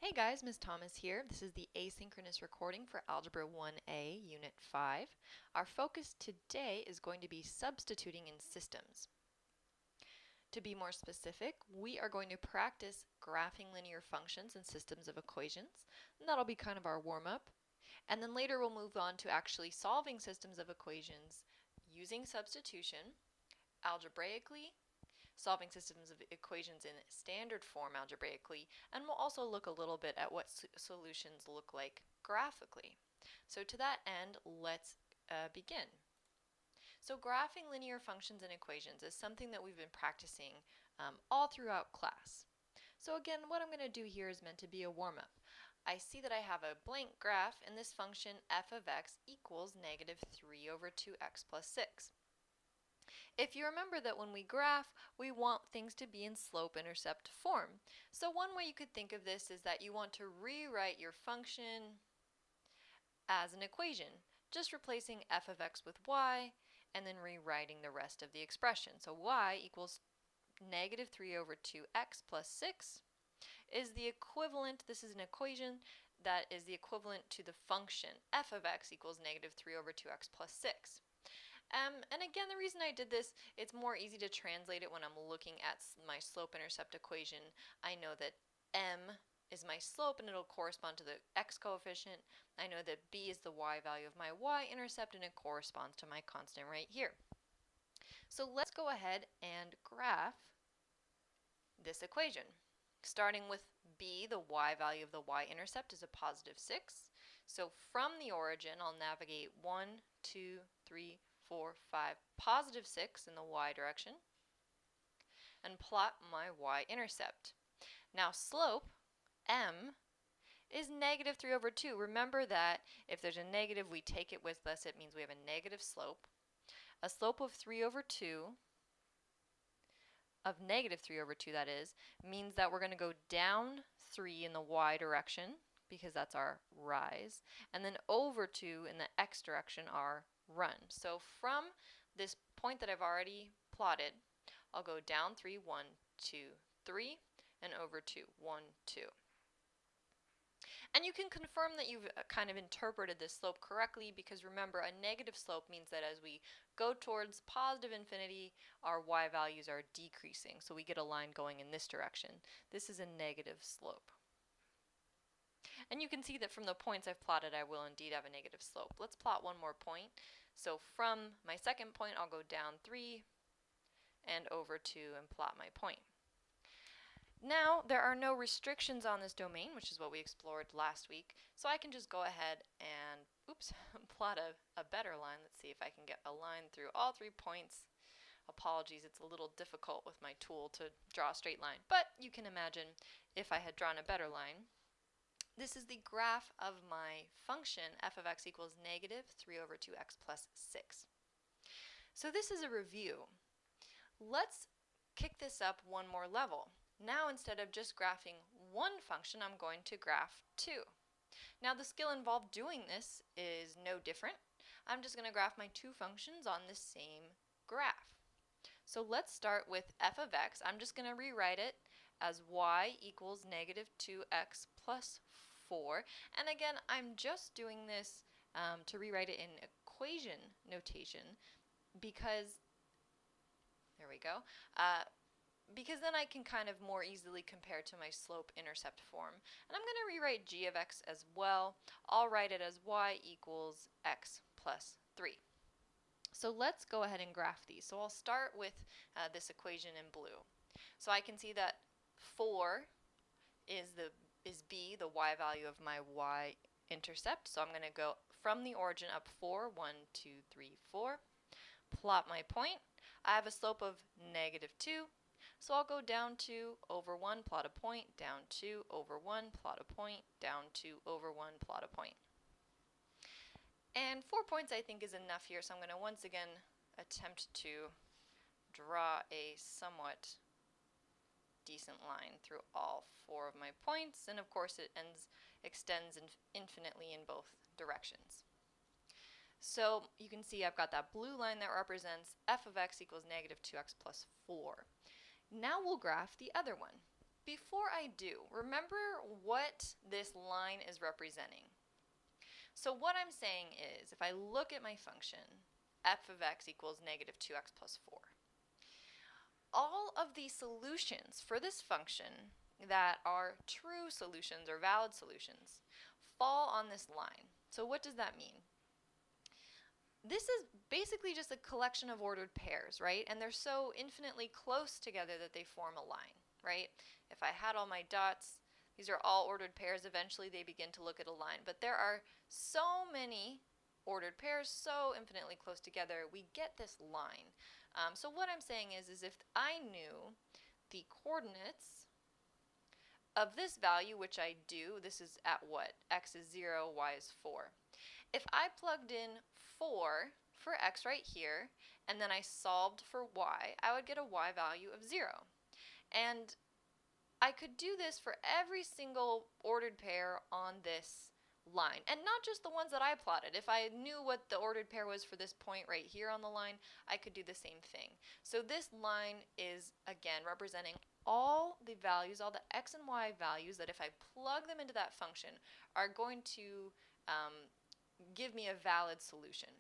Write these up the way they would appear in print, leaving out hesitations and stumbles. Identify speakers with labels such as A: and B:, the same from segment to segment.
A: Hey guys, Ms. Thomas here. This is the asynchronous recording for Algebra 1A, Unit 5. Our focus today is going to be substituting in systems. To be more specific, we are going to practice graphing linear functions and systems of equations, and that'll be kind of our warm-up. And then later we'll move on to actually solving systems of equations using substitution, algebraically, solving systems of equations in standard form algebraically, and we'll also look a little bit at what solutions look like graphically. So to that end, let's begin. So graphing linear functions and equations is something that we've been practicing all throughout class. So again, what I'm going to do here is meant to be a warm-up. I see that I have a blank graph, and this function f of x equals negative 3 over 2x plus 6. If you remember that when we graph, we want things to be in slope-intercept form. So one way you could think of this is that you want to rewrite your function as an equation, just replacing f of x with y, and then rewriting the rest of the expression. So y equals negative 3 over 2x plus 6 is the equivalent, this is an equation that is the equivalent to the function f of x equals negative 3 over 2x plus 6. And again, the reason I did this, it's more easy to translate it when I'm looking at my slope-intercept equation. I know that m is my slope and it'll correspond to the x coefficient. I know that b is the y value of my y-intercept and it corresponds to my constant right here. So let's go ahead and graph this equation. Starting with b, the y value of the y-intercept is a positive 6. So from the origin, I'll navigate 1, 2, 3, 4, 5, positive 6 in the y direction, and plot my y-intercept. Now slope, m, is negative 3 over 2. Remember that if there's a negative, we take it with us. It means we have a negative slope. A slope of 3 over 2, of negative 3 over 2 that is, means that we're going to go down 3 in the y direction, because that's our rise, and then over 2 in the x direction, our run. So from this point that I've already plotted, I'll go down 3, 1, 2, 3, and over 2, 1, 2. And you can confirm that you've kind of interpreted this slope correctly, because remember, a negative slope means that as we go towards positive infinity, our y values are decreasing. So we get a line going in this direction. This is a negative slope. And you can see that from the points I've plotted, I will indeed have a negative slope. Let's plot one more point. So from my second point, I'll go down 3 and over 2 and plot my point. Now, there are no restrictions on this domain, which is what we explored last week, so I can just go ahead and, plot a better line. Let's see if I can get a line through all 3 points. Apologies, it's a little difficult with my tool to draw a straight line, but you can imagine if I had drawn a better line. This is the graph of my function f of x equals negative 3 over 2x plus 6. So this is a review. Let's kick this up one more level. Now instead of just graphing one function, I'm going to graph 2. Now the skill involved doing this is no different. I'm just going to graph my 2 functions on the same graph. So let's start with f of x. I'm just going to rewrite it as y equals negative 2x plus 4. And again, I'm just doing this to rewrite it in equation notation because, there we go, because then I can kind of more easily compare to my slope-intercept form. And I'm going to rewrite g of x as well. I'll write it as y equals x plus 3. So let's go ahead and graph these. So I'll start with this equation in blue. So I can see that 4 is b, the y value of my y-intercept. So I'm going to go from the origin up 4, 1, 2, 3, 4. Plot my point. I have a slope of negative 2. So I'll go down 2 over 1, plot a point, down 2 over 1, plot a point, down 2 over 1, plot a point. And 4 points I think is enough here, so I'm going to once again attempt to draw a somewhat decent line through all 4 of my points, and of course it extends infinitely in both directions. So you can see I've got that blue line that represents f of x equals negative 2x plus 4. Now we'll graph the other one. before I do, remember what this line is representing. So what I'm saying is, if I look at my function, f of x equals negative 2x plus 4, all of the solutions for this function that are true solutions or valid solutions fall on this line. So what does that mean? This is basically just a collection of ordered pairs, right? And they're so infinitely close together that they form a line, right? If I had all my dots, these are all ordered pairs, eventually they begin to look at a line. But there are so many ordered pairs so infinitely close together, we get this line. So what I'm saying is if I knew the coordinates of this value, which I do, this is at what? X is 0, y is 4. If I plugged in 4 for x right here, and then I solved for y, I would get a y value of 0. And I could do this for every single ordered pair on this line, and not just the ones that I plotted. If I knew what the ordered pair was for this point right here on the line, I could do the same thing. So this line is, again, representing all the values, all the x and y values that if I plug them into that function are going to give me a valid solution.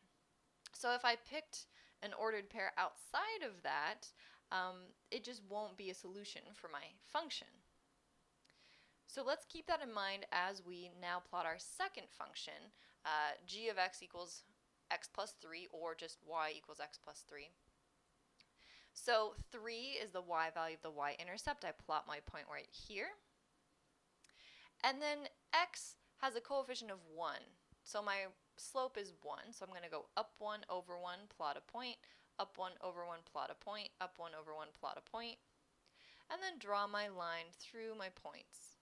A: So if I picked an ordered pair outside of that, it just won't be a solution for my function. So let's keep that in mind as we now plot our second function, g of x equals x plus 3, or just y equals x plus 3. So 3 is the y value of the y-intercept. I plot my point right here. And then x has a coefficient of 1. So my slope is 1. So I'm going to go up 1 over 1, plot a point, up 1 over 1, plot a point, up 1 over 1, plot a point, and then draw my line through my points.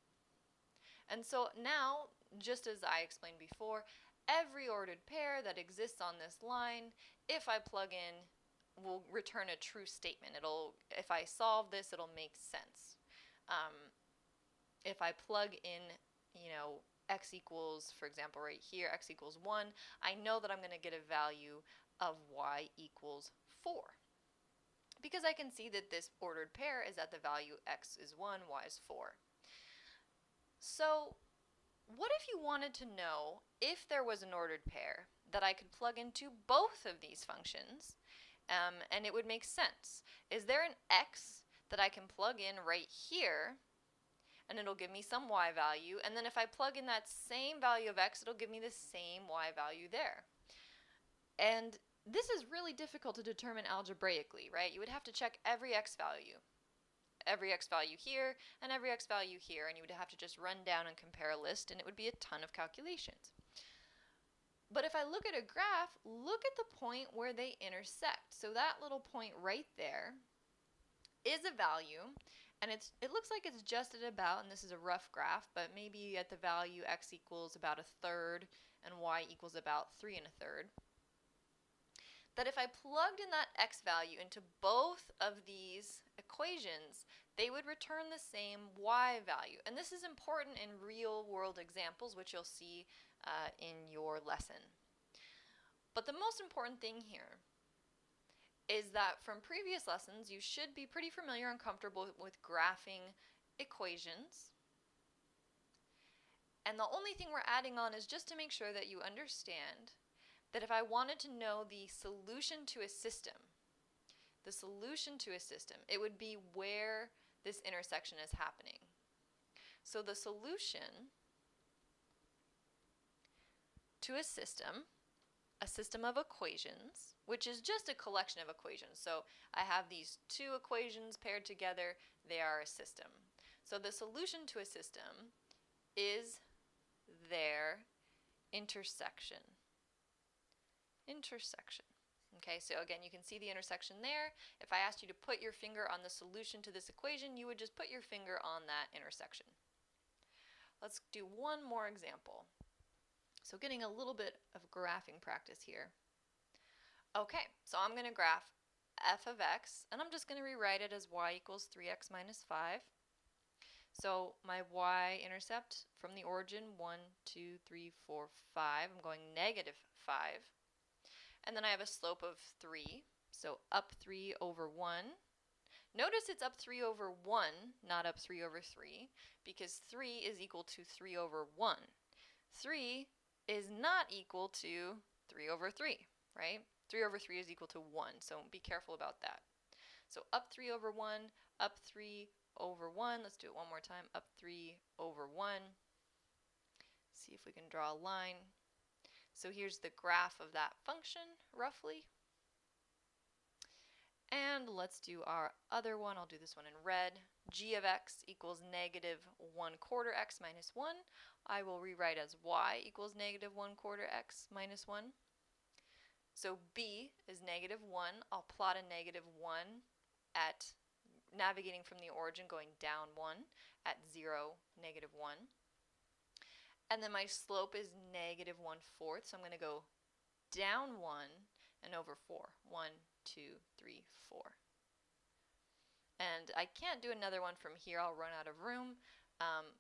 A: And so now, just as I explained before, every ordered pair that exists on this line, if I plug in, will return a true statement. If I solve this, it'll make sense. If I plug in, x equals, for example, right here, x equals 1, I know that I'm going to get a value of y equals 4. Because I can see that this ordered pair is at the value x is 1, y is 4. So what if you wanted to know if there was an ordered pair that I could plug into both of these functions and it would make sense? Is there an x that I can plug in right here and it'll give me some y value, and then if I plug in that same value of x, it'll give me the same y value there? And this is really difficult to determine algebraically, right? You would have to check every x value here, and every x value here, and you would have to just run down and compare a list, and it would be a ton of calculations. But if I look at a graph, look at the point where they intersect. So that little point right there is a value, and it looks like it's just at about, and this is a rough graph, but maybe at the value x equals about 1/3 and y equals about 3 1/3. That if I plugged in that x value into both of these equations, they would return the same y value. And this is important in real world examples, which you'll see in your lesson. But the most important thing here is that from previous lessons, you should be pretty familiar and comfortable with graphing equations. And the only thing we're adding on is just to make sure that you understand that if I wanted to know the solution to a system, it would be where this intersection is happening. So the solution to a system of equations, which is just a collection of equations. So I have these two equations paired together, they are a system. So the solution to a system is their intersection. Okay, so again, you can see the intersection there. If I asked you to put your finger on the solution to this equation, you would just put your finger on that intersection. Let's do one more example. So getting a little bit of graphing practice here. Okay, so I'm going to graph f of x, and I'm just going to rewrite it as y equals 3x minus 5. So my y-intercept from the origin, 1, 2, 3, 4, 5, I'm going negative 5. And then I have a slope of 3, so up 3 over 1. Notice it's up 3 over 1, not up 3 over 3, because 3 is equal to 3 over 1. 3 is not equal to 3 over 3, right? 3 over 3 is equal to 1, so be careful about that. So up 3 over 1, up 3 over 1. Let's do it one more time. Up 3 over 1. See if we can draw a line. So here's the graph of that function, roughly. And let's do our other one. I'll do this one in red. G of x equals negative 1/4 x minus 1. I will rewrite as y equals negative 1/4 x minus 1. So b is negative 1. I'll plot a negative 1 at navigating from the origin going down 1 at 0, negative 1. And then my slope is negative 1/4, so I'm going to go down 1 and over 4. 1, 2, 3, 4. And I can't do another one from here. I'll run out of room.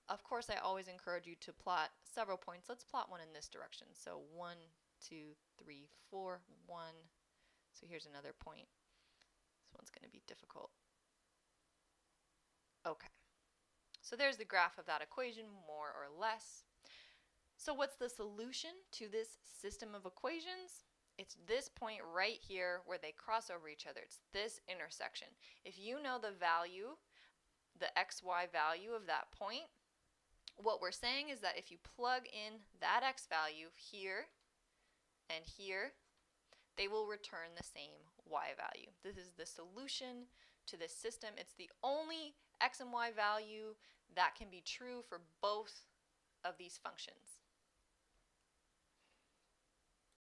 A: Of course, I always encourage you to plot several points. Let's plot one in this direction. So 1, 2, 3, 4, 1. So here's another point. This one's going to be difficult. Okay. So there's the graph of that equation, more or less. So what's the solution to this system of equations? It's this point right here where they cross over each other. It's this intersection. If you know the value, the xy value of that point, what we're saying is that if you plug in that x value here and here, they will return the same y value. This is the solution to this system. It's the only x and y value that can be true for both of these functions.